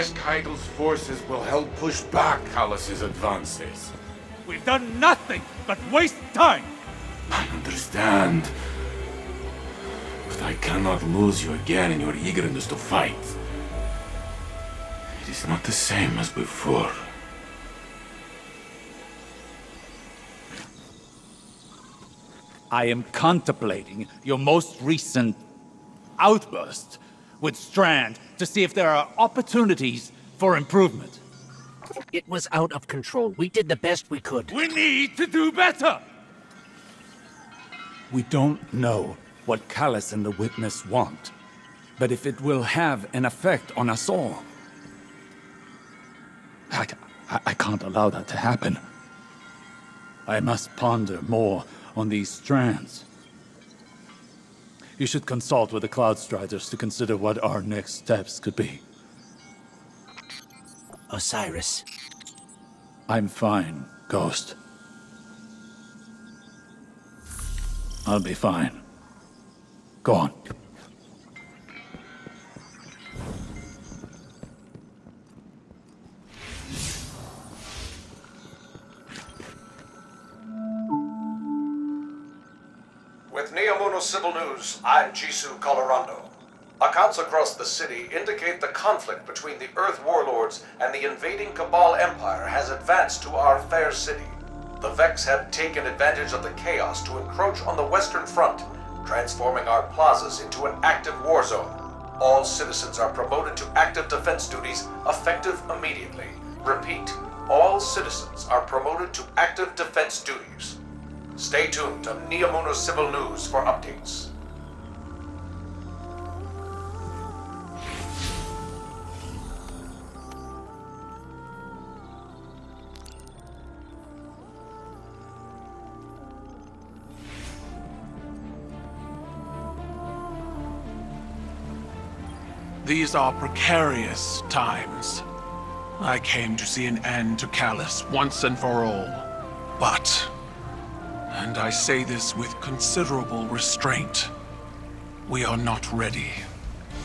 Keitel's forces will help push back Callus's advances. We've done nothing but waste time! I understand. But I cannot lose you again in your eagerness to fight. It is not the same as before. I am contemplating your most recent outburst with Strand to see if there are opportunities for improvement. It was out of control. We did the best we could. We need to do better! We don't know what Callus and the Witness want, but if it will have an effect on us all, I can't allow that to happen. I must ponder more on these strands. You should consult with the Cloud Striders to consider what our next steps could be. Osiris. I'm fine, Ghost. I'll be fine. Go on. With Neomuna Civil News, I'm Jisoo Colorando. Accounts across the city indicate the conflict between the Earth Warlords and the invading Cabal Empire has advanced to our fair city. The Vex have taken advantage of the chaos to encroach on the Western Front, transforming our plazas into an active war zone. All citizens are promoted to active defense duties, effective immediately. Repeat, all citizens are promoted to active defense duties. Stay tuned to Neomuna Civil News for updates. These are precarious times. I came to see an end to Callus once and for all. But, and I say this with considerable restraint, we are not ready.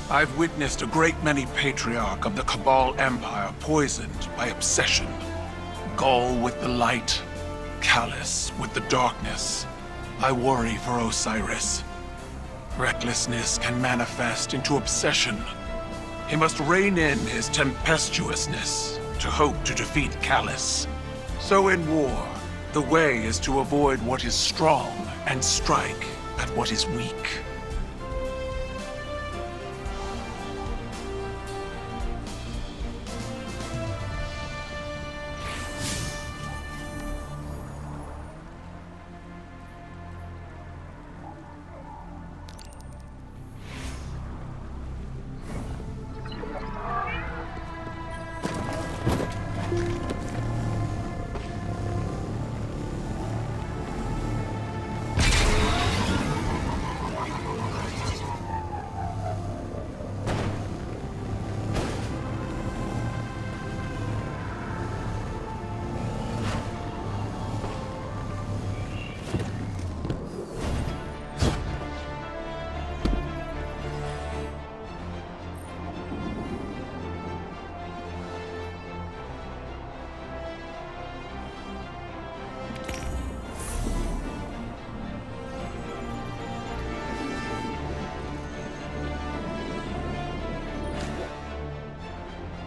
I've witnessed a great many patriarch of the Cabal Empire poisoned by obsession. Gaul with the light, Callus with the darkness. I worry for Osiris. Recklessness can manifest into obsession. He must rein in his tempestuousness to hope to defeat Callus. So in war, the way is to avoid what is strong and strike at what is weak.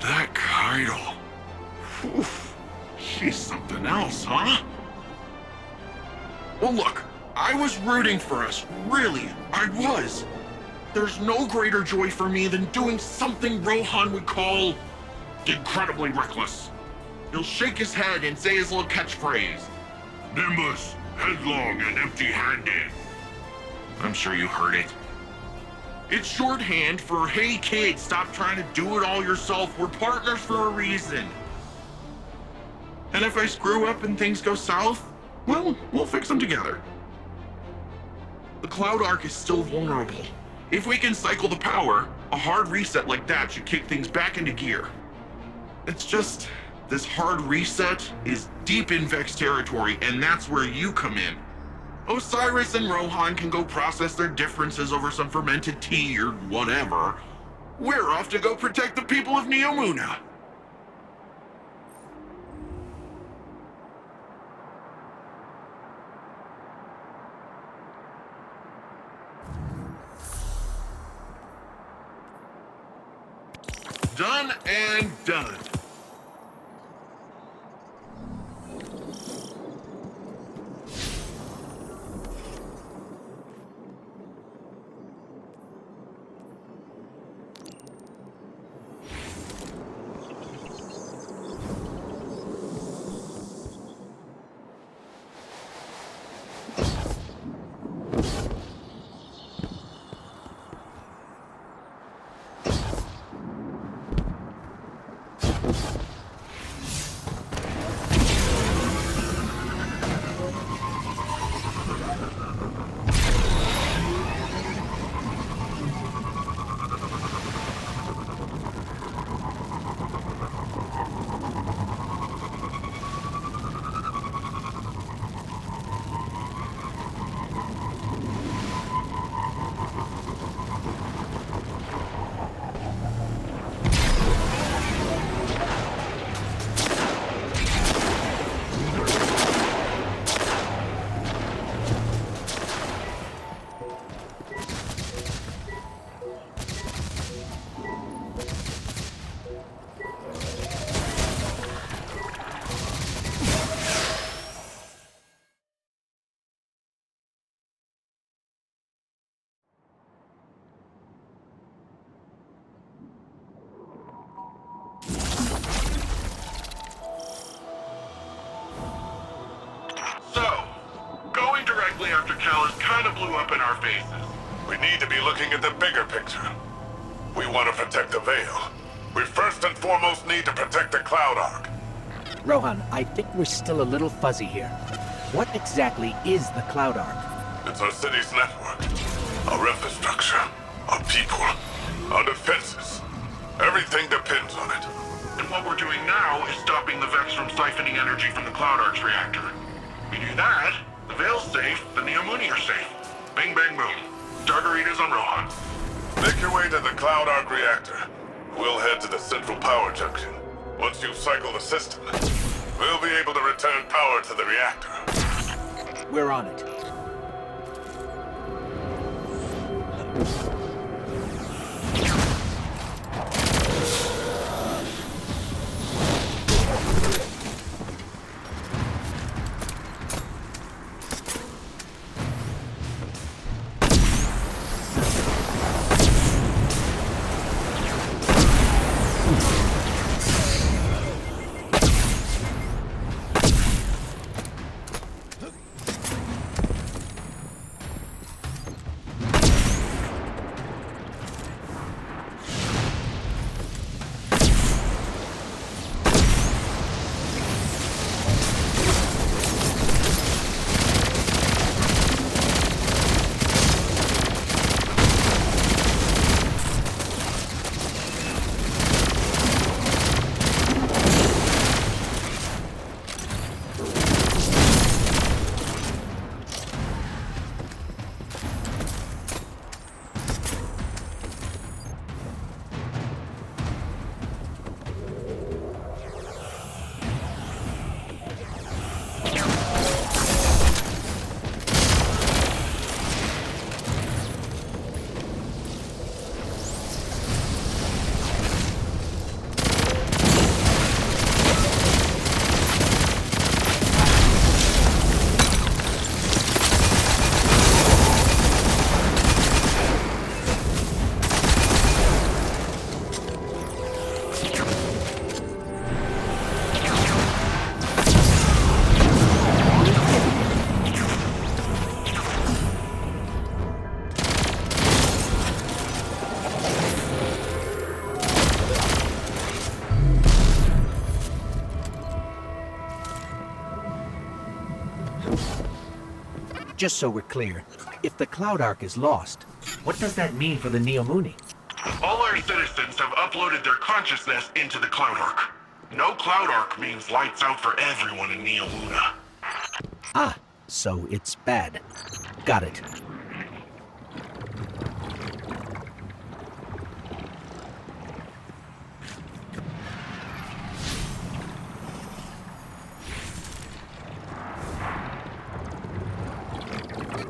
That Keitel. Oof. She's something else, huh? Well, look, I was rooting for us. Really, I was. There's no greater joy for me than doing something Rohan would call incredibly reckless. He'll shake his head and say his little catchphrase. Nimbus, headlong and empty-handed. I'm sure you heard it. It's shorthand for, hey kid, stop trying to do it all yourself. We're partners for a reason. And if I screw up and things go south, well, we'll fix them together. The Cloud Arc is still vulnerable. If we can cycle the power, a hard reset like that should kick things back into gear. It's just, this hard reset is deep in Vex territory, and that's where you come in. Osiris and Rohan can go process their differences over some fermented tea or whatever. We're off to go protect the people of Neomuna. Done and done. After Callus kind of blew up in our faces. We need to be looking at the bigger picture. We want to protect the Veil. We first and foremost need to protect the Cloud Ark. Rohan, I think we're still a little fuzzy here. What exactly is the Cloud Ark? It's our city's network, our infrastructure, our people, our defenses. Everything depends on it. And what we're doing now is stopping the Vex from siphoning energy from the Cloud Ark's reactor. We do that, the Veil's safe, the Neomuna are safe. Bang, bang, boom. Targaritas on Rohan. Make your way to the Cloud Ark reactor. We'll head to the central power junction. Once you cycle the system, we'll be able to return power to the reactor. We're on it. Just so we're clear, if the Cloud Ark is lost, what does that mean for the Neomuna? All our citizens have uploaded their consciousness into the Cloud Ark. No Cloud Ark means lights out for everyone in Neomuna. Ah, so it's bad. Got it.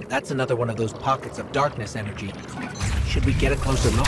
That's another one of those pockets of darkness energy. Should we get a closer look?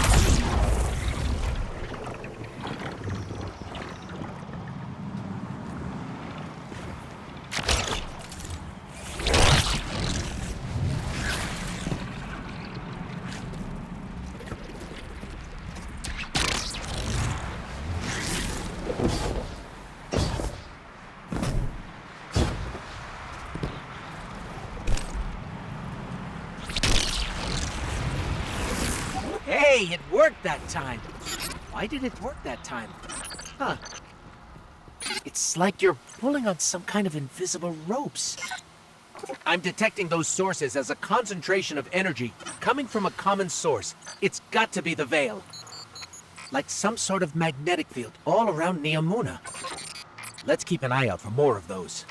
Hey, it worked that time! Why did it work that time? Huh. It's like you're pulling on some kind of invisible ropes. I'm detecting those sources as a concentration of energy coming from a common source. It's got to be the Veil. Like some sort of magnetic field all around Neomuna. Let's keep an eye out for more of those.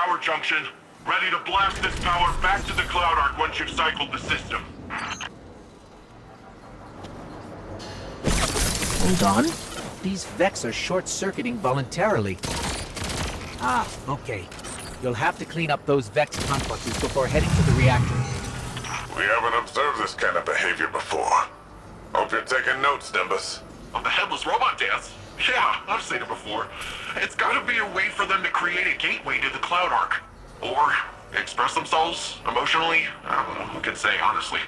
power junction. Ready to blast this power back to the Cloud Arc once you've cycled the system. Hold on. These Vex are short-circuiting voluntarily. Ah, okay. You'll have to clean up those Vex complexes before heading to the reactor. We haven't observed this kind of behavior before. Hope you're taking notes, Nimbus. Of the headless robot dance? Yeah, I've seen it before. It's gotta be a way for them to create a gateway to the Cloud Arc. Or express themselves emotionally. I don't know, who can say, honestly.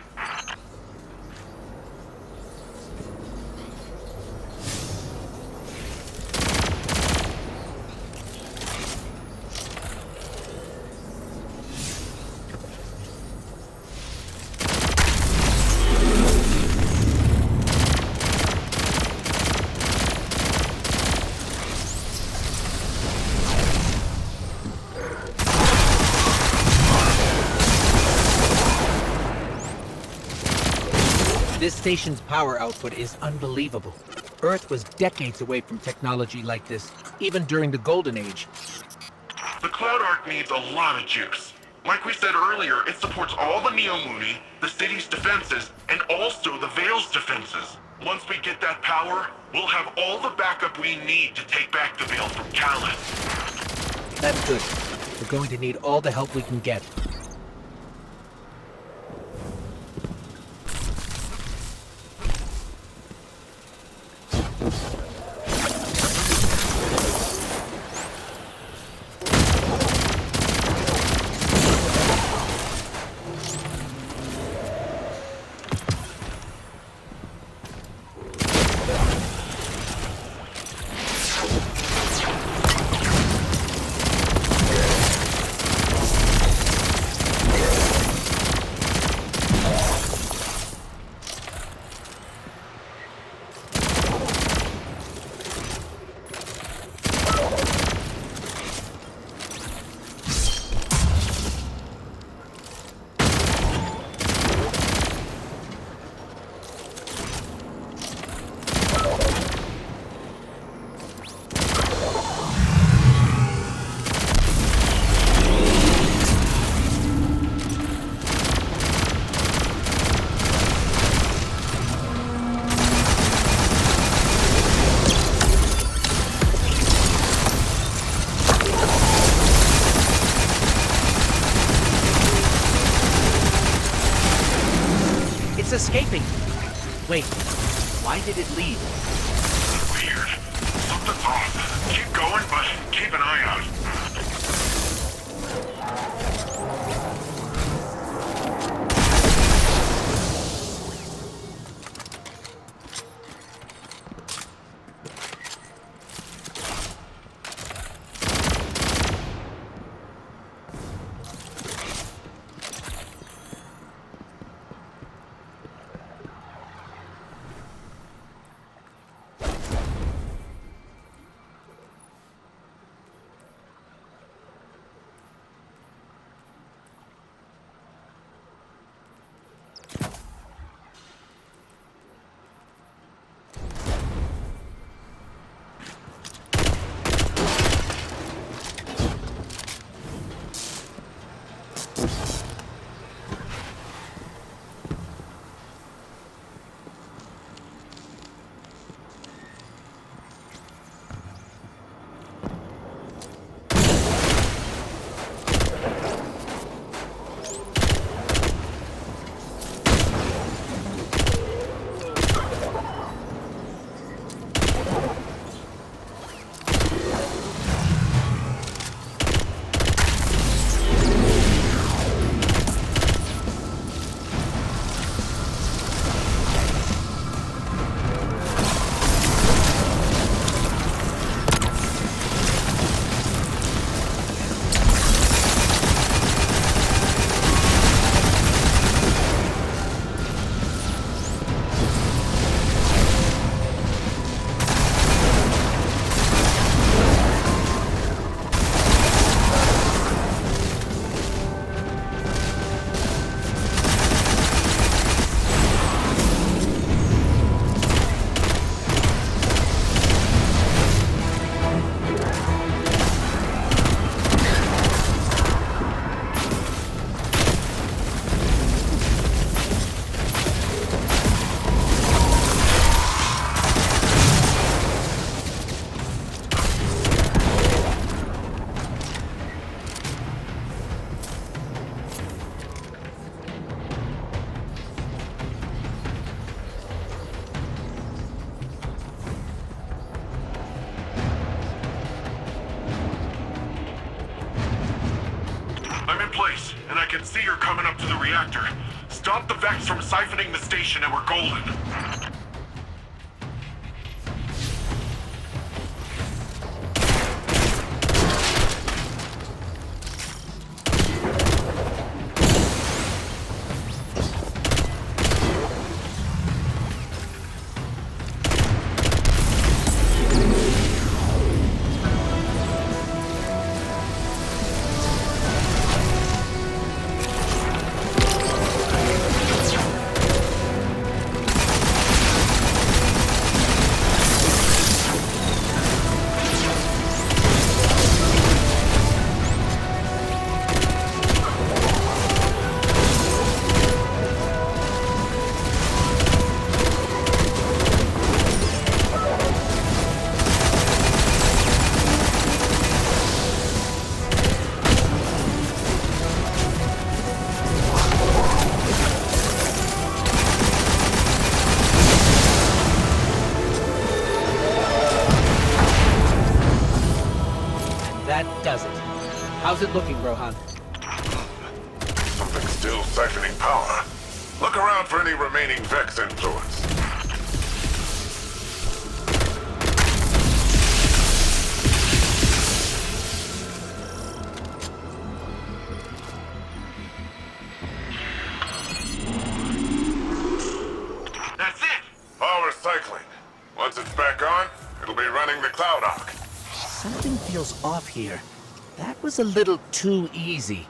This station's power output is unbelievable. Earth was decades away from technology like this, even during the Golden Age. The Cloud Arc needs a lot of juice. Like we said earlier, it supports all the Neomuna, the city's defenses, and also the Vale's defenses. Once we get that power, we'll have all the backup we need to take back the Vale from Callus. That's good. We're going to need all the help we can get. It's escaping. Wait, why did it leave? Weird. Something's off. Keep going, but keep an eye out. I'm in place, and I can see you're coming up to the reactor. Stop the Vex from siphoning the station and we're golden. How's it looking, Rohan? Something's still siphoning power. Look around for any remaining Vex influence. That's it! Power cycling. Once it's back on, it'll be running the Cloud Arc. Something feels off here. That was a little too easy.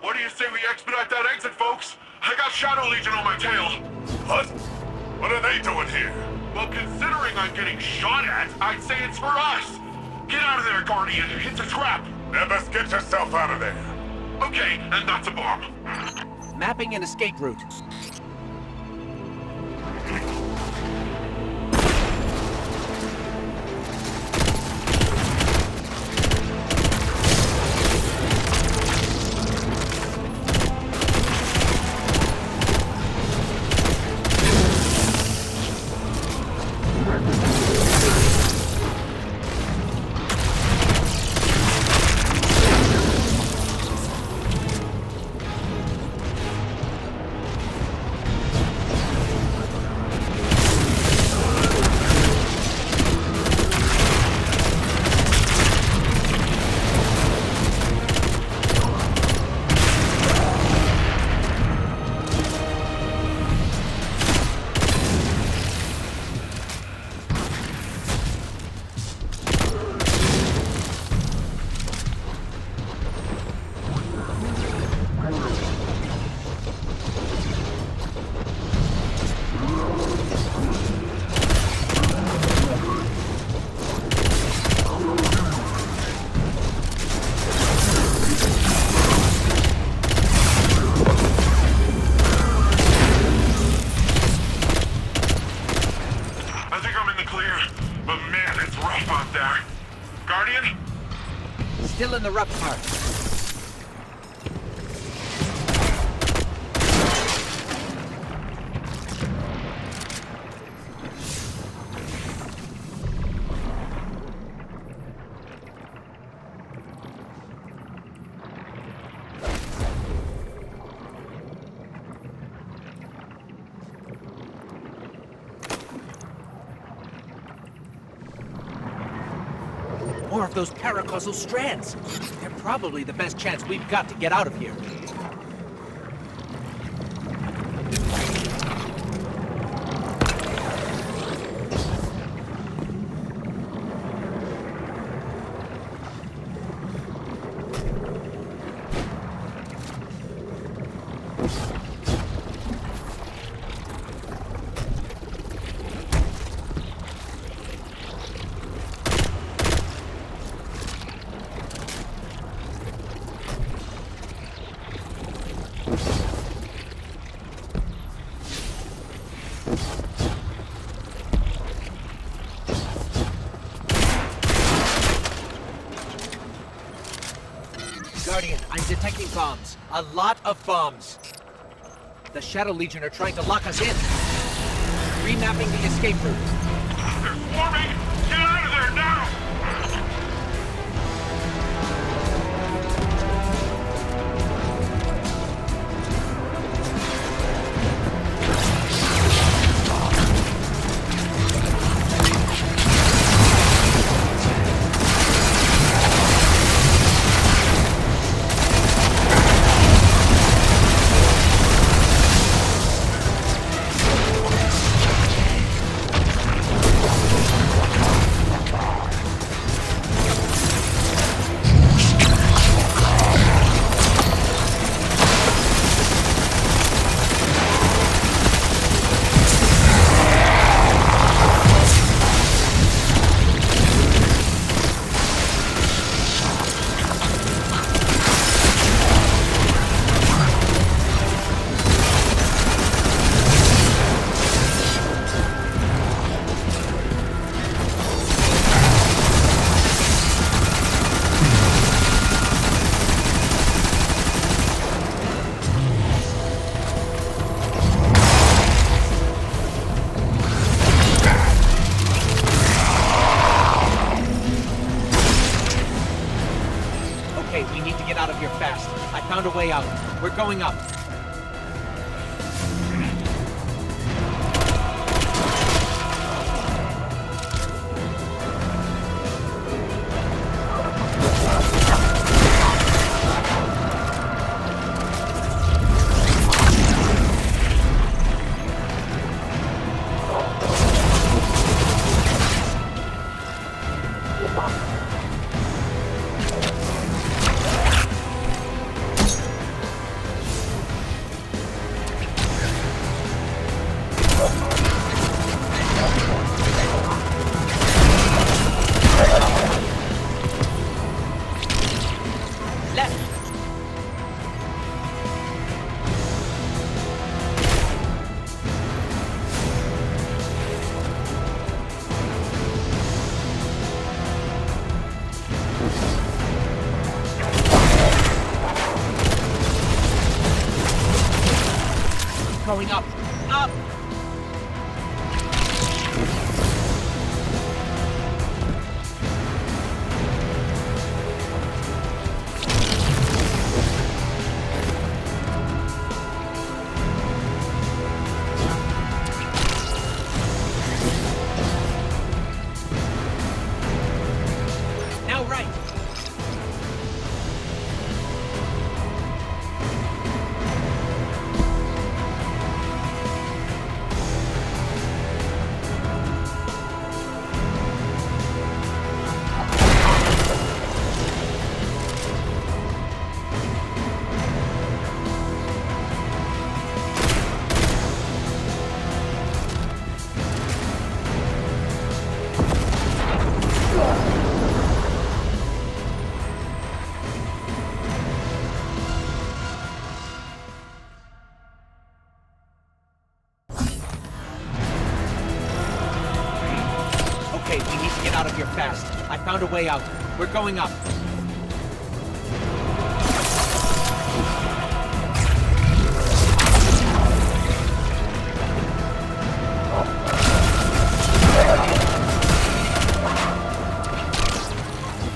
What do you say we expedite that exit, folks? I got Shadow Legion on my tail. What? What are they doing here? Well, considering I'm getting shot at, I'd say it's for us. Get out of there, Guardian. It's a trap. Nebus, get yourself out of there. Okay, and that's a bomb. Mapping an escape route. Still in the rough part. More of those paracausal strands. They're probably the best chance we've got to get out of here. Guardian, I'm detecting bombs. A lot of bombs. The Shadow Legion are trying to lock us in. Remapping the escape route. They're swarming! Get out of there now! way out. We're going up. Going up. Up! Now right. Okay, we need to get out of here fast. I found a way out. We're going up.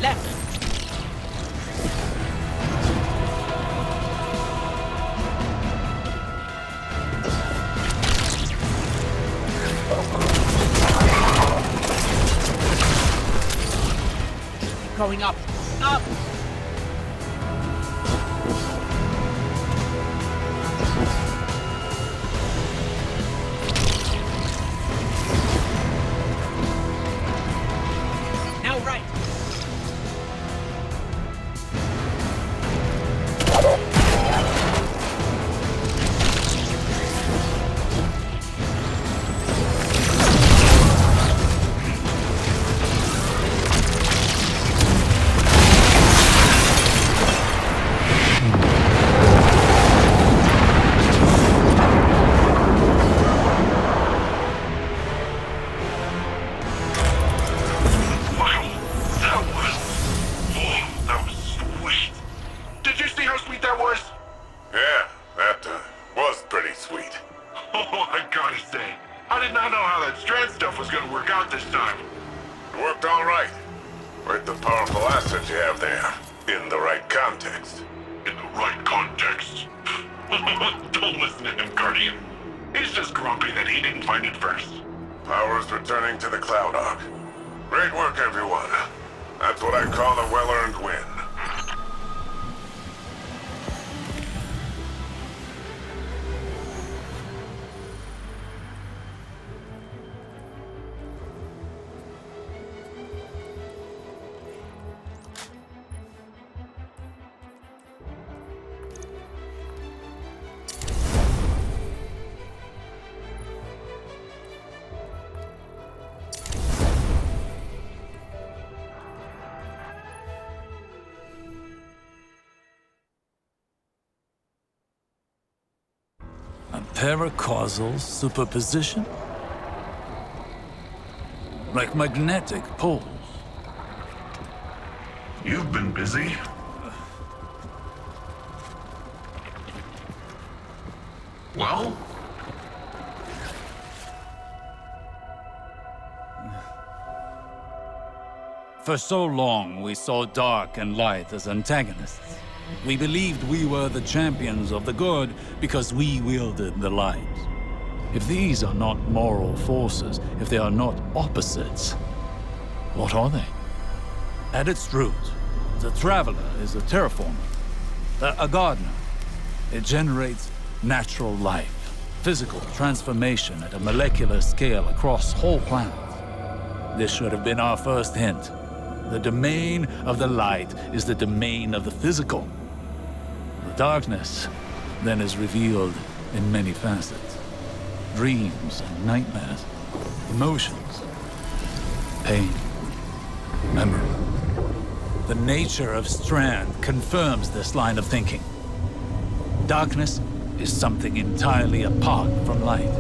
Left. Going up. Up! Now right. Strand stuff was gonna work out this time. It worked all right. With the powerful asset you have there. In the right context. In the right context? Don't listen to him, Guardian. He's just grumpy that he didn't find it first. Power's returning to the Cloud Ark. Great work, everyone. That's what I call a well-earned win. Paracausal superposition? Like magnetic poles. You've been busy. Well? For so long, we saw dark and light as antagonists. We believed we were the champions of the good because we wielded the light. If these are not moral forces, if they are not opposites, what are they? At its root, the Traveler is a terraformer, a gardener. It generates natural life, physical transformation at a molecular scale across whole planets. This should have been our first hint. The domain of the light is the domain of the physical. The darkness then is revealed in many facets. Dreams and nightmares, emotions, pain, memory. The nature of Strand confirms this line of thinking. Darkness is something entirely apart from light.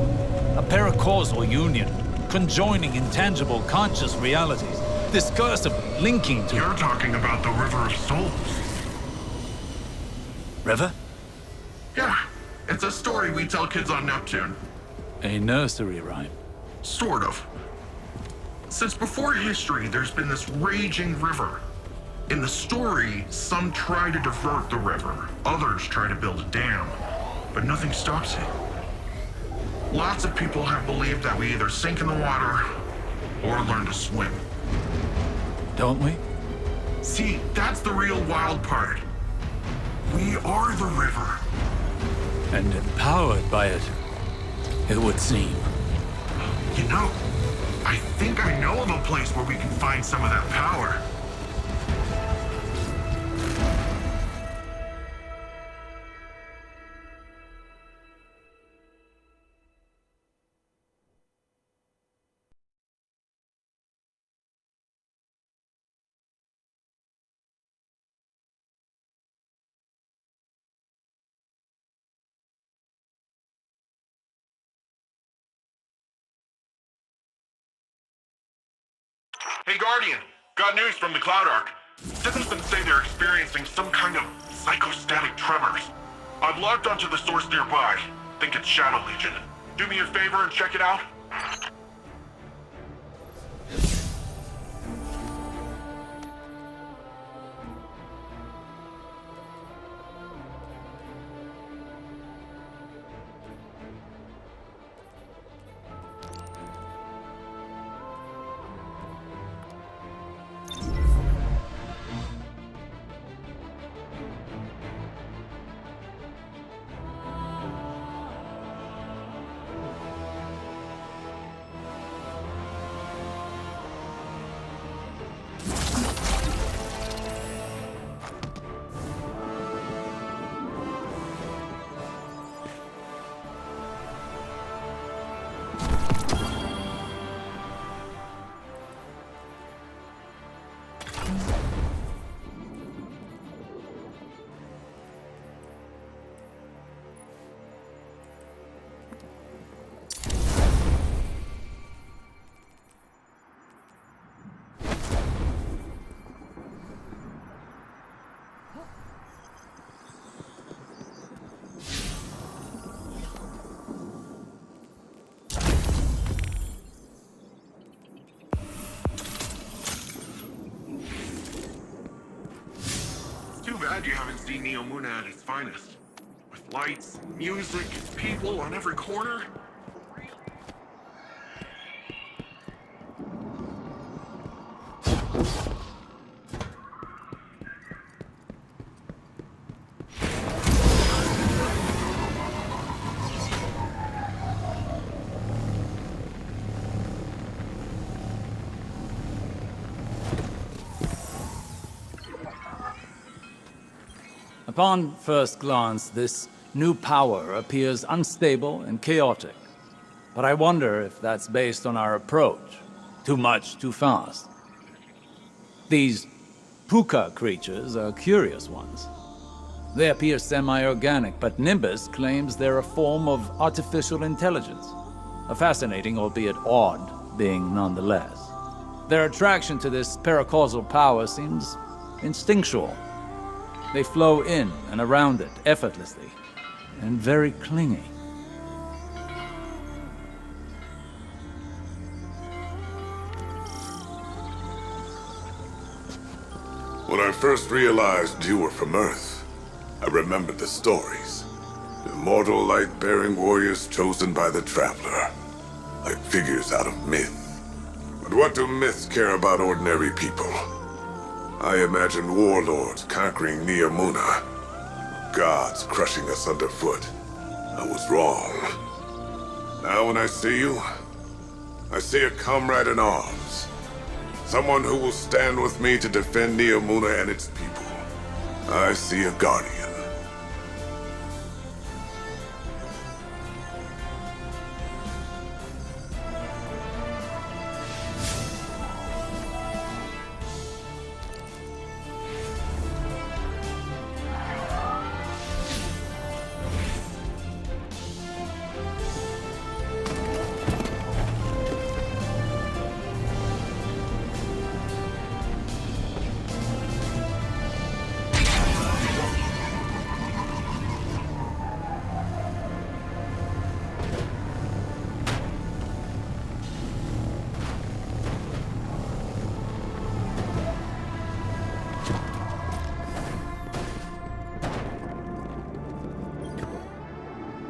A paracausal union, conjoining intangible conscious realities, discursively linking to... You're talking about the River of Souls. River? Yeah, it's a story we tell kids on Neptune. A nursery rhyme. Sort of. Since before history, there's been this raging river. In the story, some try to divert the river, others try to build a dam, but nothing stops it. Lots of people have believed that we either sink in the water or learn to swim. Don't we? See, that's the real wild part. We are the river. And empowered by it, it would seem. You know, I think I know of a place where we can find some of that power. Hey, Guardian. Got news from the Cloud Ark. Citizens say they're experiencing some kind of psychostatic tremors. I've logged onto the source nearby. Think it's Shadow Legion. Do me a favor and check it out? Glad you haven't seen Neomuna at its finest. With lights, music, people on every corner. Upon first glance, this new power appears unstable and chaotic. But I wonder if that's based on our approach. Too much, too fast. These puka creatures are curious ones. They appear semi-organic, but Nimbus claims they're a form of artificial intelligence. A fascinating, albeit odd, being nonetheless. Their attraction to this paracausal power seems instinctual. They flow in and around it effortlessly, and very clingy. When I first realized you were from Earth, I remembered the stories. Immortal light-bearing warriors chosen by the Traveler. Like figures out of myth. But what do myths care about ordinary people? I imagined warlords conquering Neomuna. Gods crushing us underfoot. I was wrong. Now when I see you, I see a comrade in arms. Someone who will stand with me to defend Neomuna and its people. I see a guardian.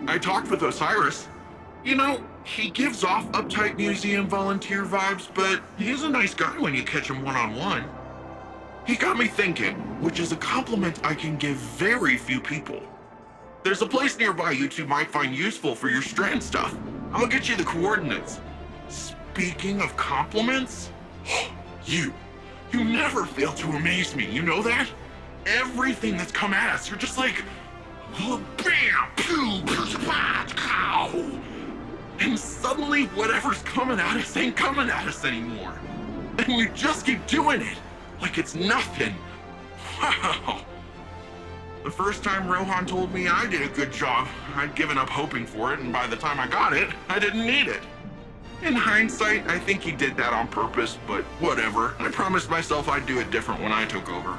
I talked with Osiris. You know, he gives off uptight museum volunteer vibes, but he's a nice guy when you catch him one-on-one. He got me thinking, which is a compliment I can give very few people. There's a place nearby you two might find useful for your Strand stuff. I'll get you the coordinates. Speaking of compliments, you never fail to amaze me, you know that? Everything that's come at us, you're just like, oh, bam, pew, pow. And suddenly whatever's coming at us ain't coming at us anymore. And we just keep doing it, like it's nothing. Wow. The first time Rohan told me I did a good job, I'd given up hoping for it, and by the time I got it, I didn't need it. In hindsight, I think he did that on purpose, but whatever. I promised myself I'd do it different when I took over.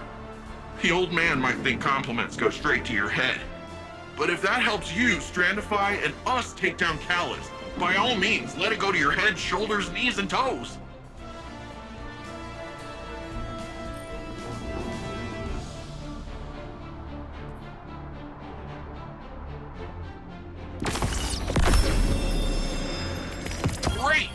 The old man might think compliments go straight to your head. But if that helps you Strandify and us take down Callus, by all means, let it go to your head, shoulders, knees, and toes. Great!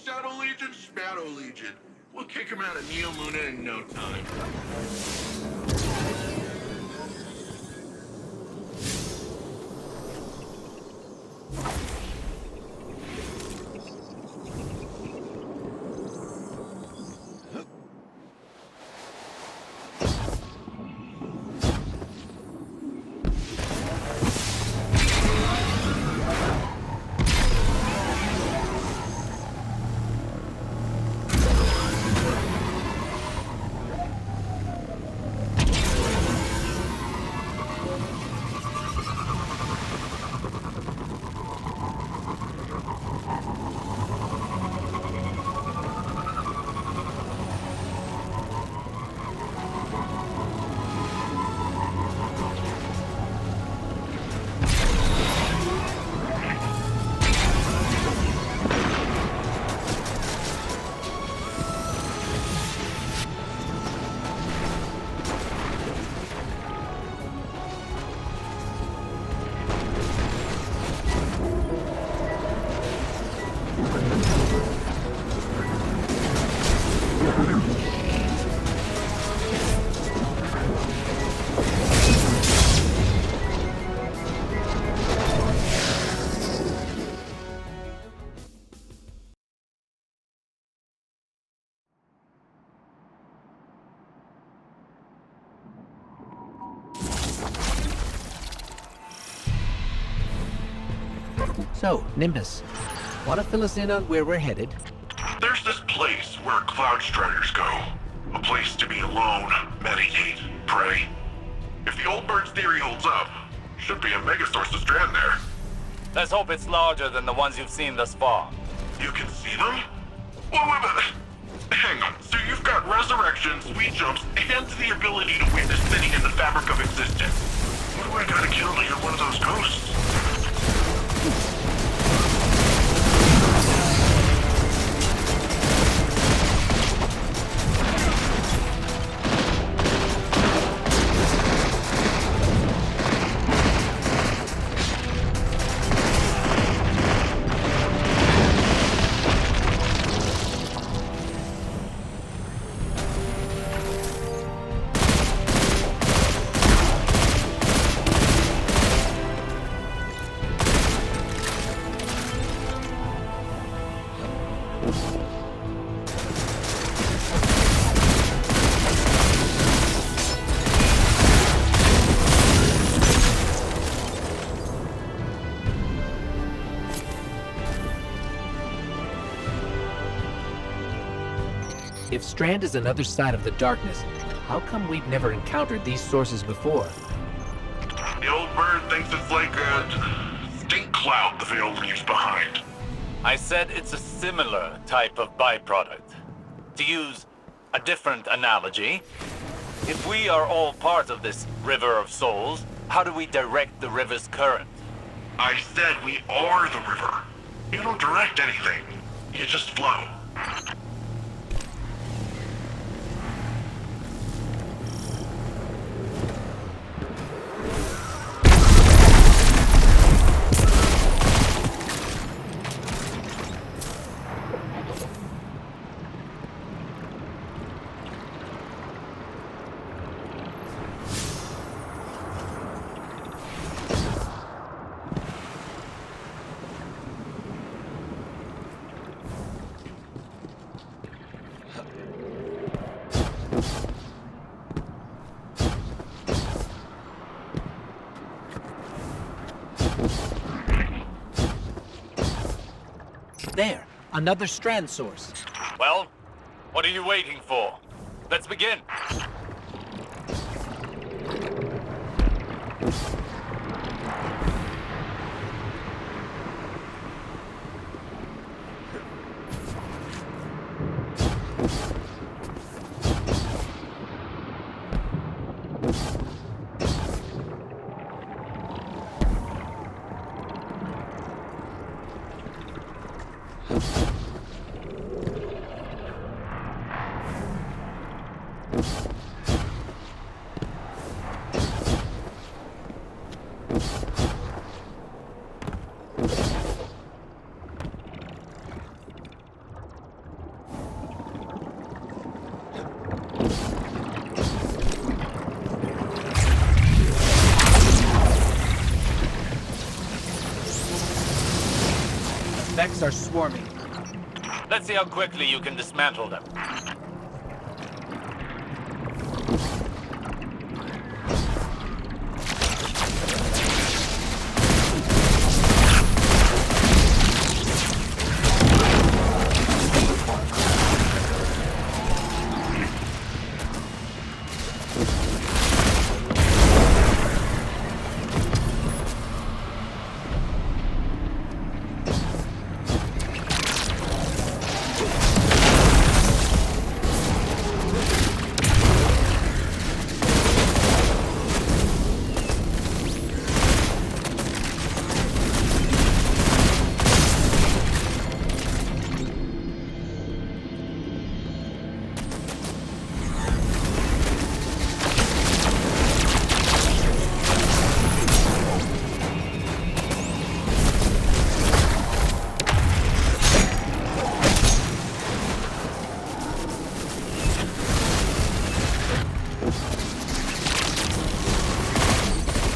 Shadow Legion, Shadow Legion. We'll kick him out of Neomuna in no time. So, Nimbus, want to fill us in on where we're headed? There's this place where Cloud Striders go. A place to be alone, meditate, pray. If the old bird's theory holds up, should be a megasource of Strand there. Let's hope it's larger than the ones you've seen thus far. You can see them? Wait. Hang on, so you've got resurrection, sweet jumps, and the ability to witness sitting in the fabric of existence. What do I gotta kill to hear one of those ghosts? If Strand is another side of the darkness, how come we've never encountered these sources before? The old bird thinks it's like a stink cloud the Veil leaves behind. I said it's a similar type of byproduct. To use a different analogy, if we are all part of this river of souls, how do we direct the river's current? I said we are the river. You don't direct anything. You just flow. There, another Strand source. Well, what are you waiting for? Let's begin. Vex are swarming. Let's see how quickly you can dismantle them.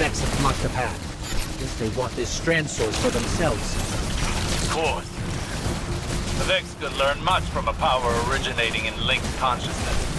Vex have blocked the path. Guess they want this Strand source for themselves. Of course. The Vex could learn much from a power originating in linked consciousness.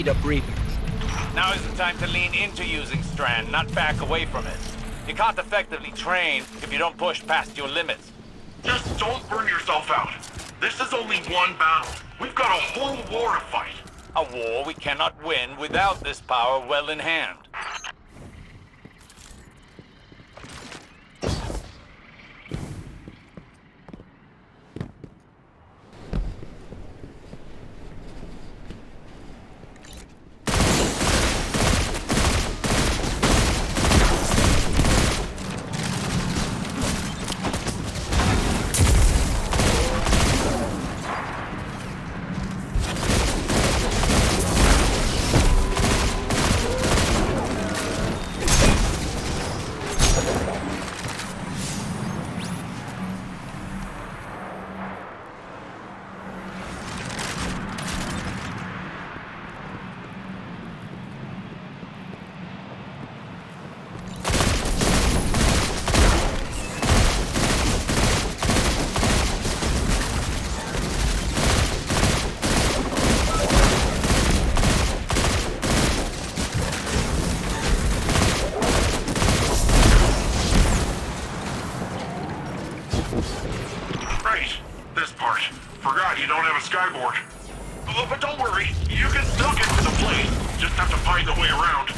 need a breather. Now is the time to lean into using Strand, not back away from it. You can't effectively train if you don't push past your limits. Just don't burn yourself out. This is only one battle. We've got a whole war to fight. A war we cannot win without this power well in hand. Forgot you don't have a skyboard. But don't worry, you can still get to the plane. Just have to find the way around.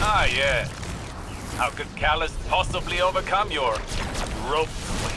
Ah, yeah. How could Callus possibly overcome your rope swing?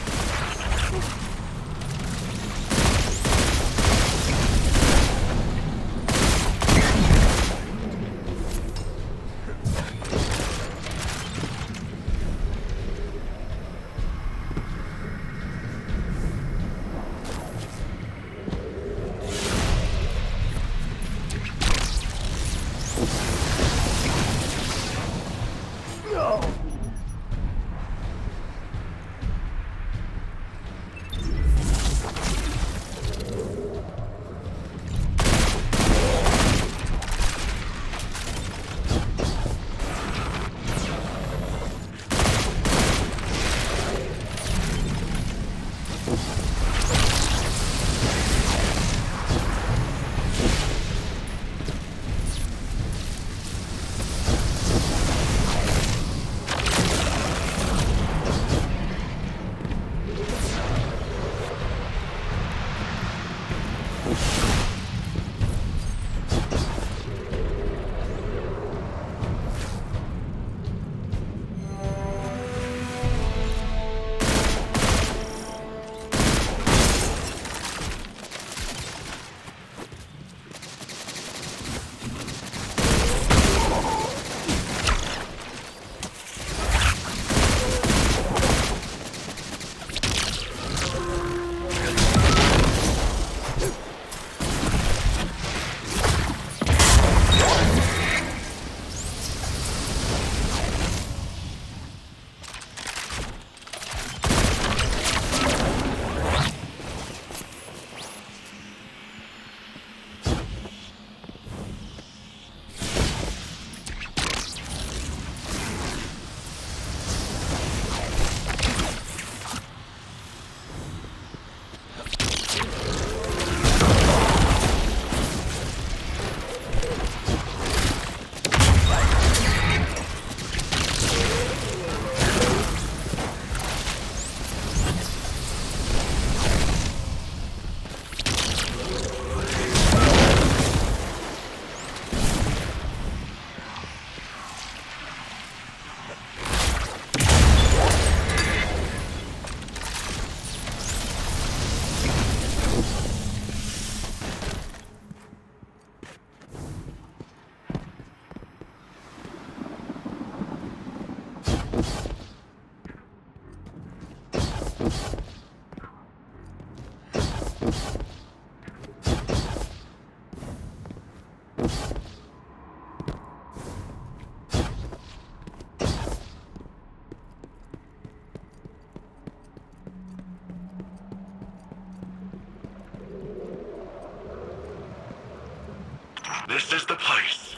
This is the place.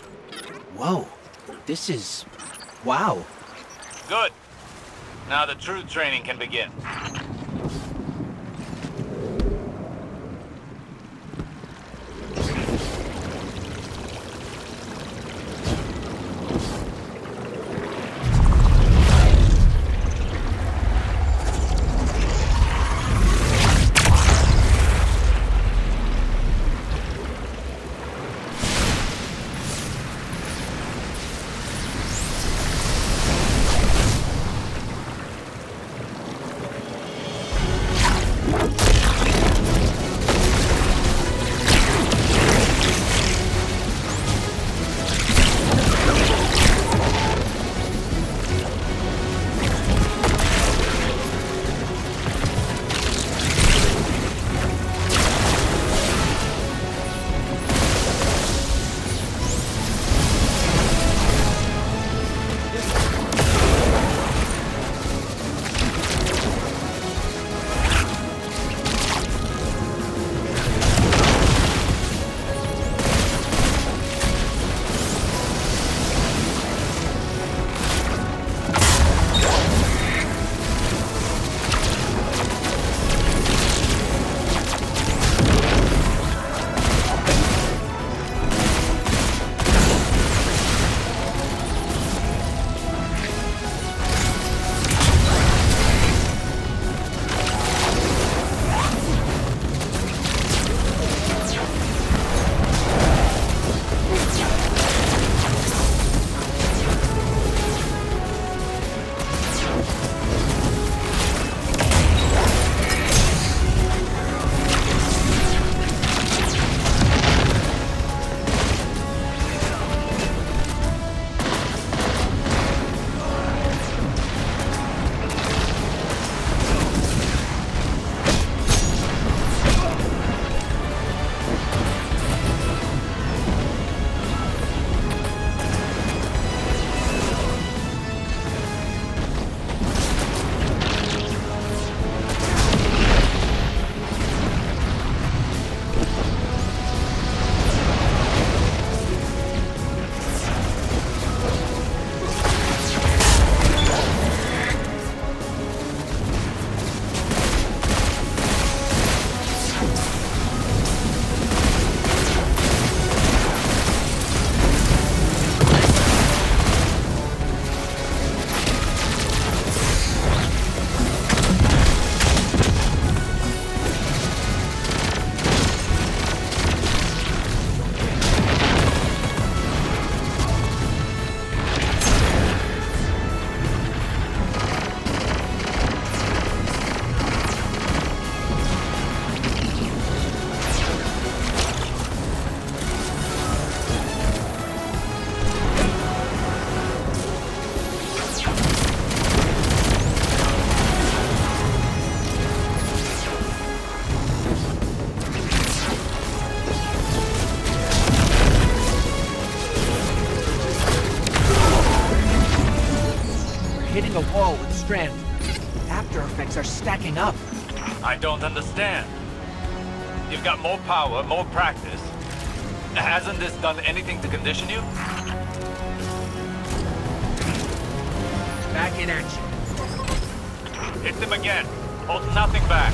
Whoa. This is... wow. Good. Now the true training can begin. hitting a wall with Strand. After effects are stacking up. I don't understand. You've got more power, more practice. Hasn't this done anything to condition you? Back in action. Hit them again. Hold nothing back.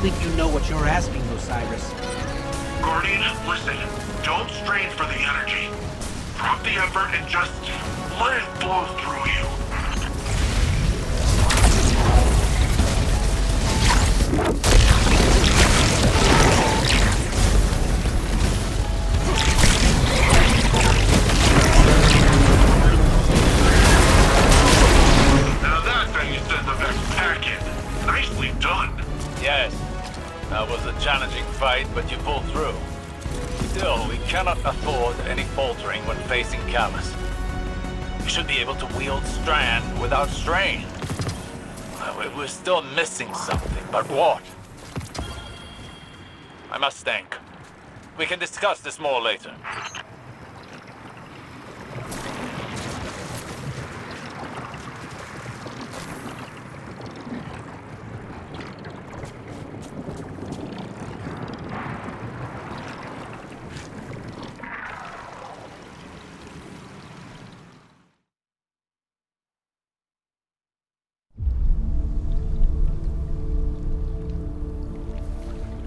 think you know what you're asking, Osiris. Guardian, listen. Don't strain for the energy. Drop the effort and just let it flow through you. Now that's how you send the Vex packing. Nicely done. Yes, that was a challenging fight, but you pulled through. Still, we cannot afford any faltering when facing Callus. We should be able to wield Strand without strain. We're still missing something, but what? I must think. We can discuss this more later.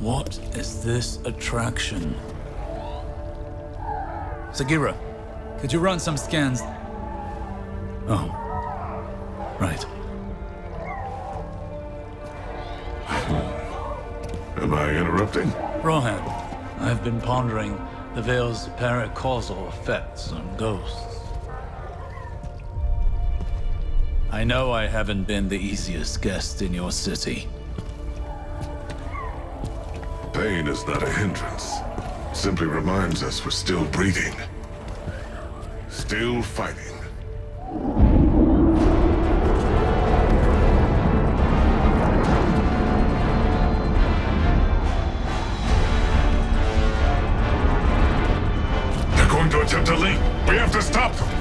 What is this attraction? Sagira, could you run some scans? Oh, right. Am I interrupting? Rohan, I've been pondering the Veil's paracausal effects on ghosts. I know I haven't been the easiest guest in your city. Pain is not a hindrance. Simply reminds us we're still breathing. Still fighting. They're going to attempt to leap. We have to stop them.